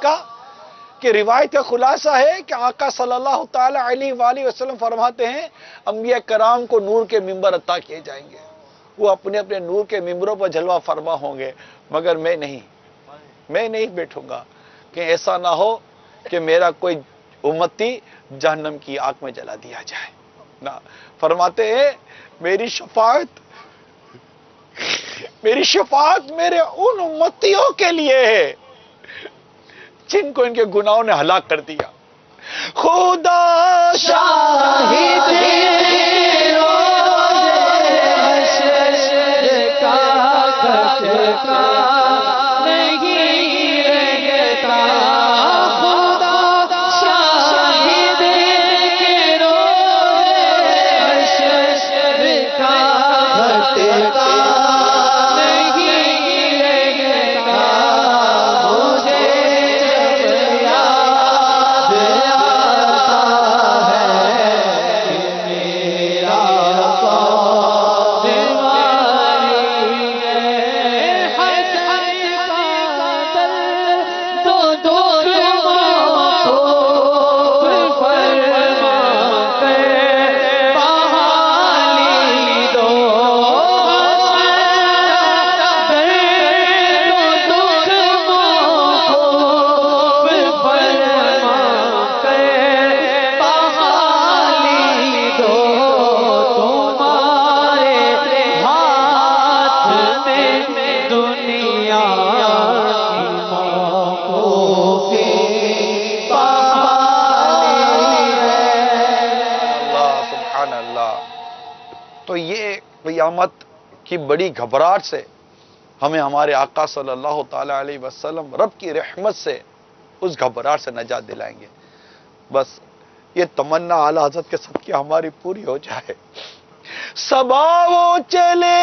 کا کہ روایت کا خلاصہ ہے کہ آقا صلی اللہ تعالی علیہ وآلہ وسلم فرماتے ہیں انبیاء کرام کو نور کے ممبر عطا کیے جائیں گے، وہ اپنے اپنے نور کے ممبروں پر جلوہ فرما ہوں گے، مگر میں نہیں بیٹھوں گا کہ ایسا نہ ہو کہ میرا کوئی امتی جہنم کی آگ میں جلا دیا جائے نہ۔ فرماتے ہیں میری شفاعت میرے ان امتیوں کے لیے ہے جن کو ان کے گناہوں نے ہلاک کر دیا۔ خدا شاہد سبحان اللہ. تو یہ قیامت کی بڑی گھبراہٹ سے ہمیں ہمارے آقا صلی اللہ تعالی علیہ وسلم رب کی رحمت سے اس گھبراہٹ سے نجات دلائیں گے. بس یہ تمنا اعلی حضرت کے صدقے ہماری پوری ہو جائے. سباؤ چلے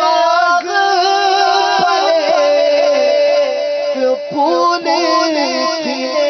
باغ پھولے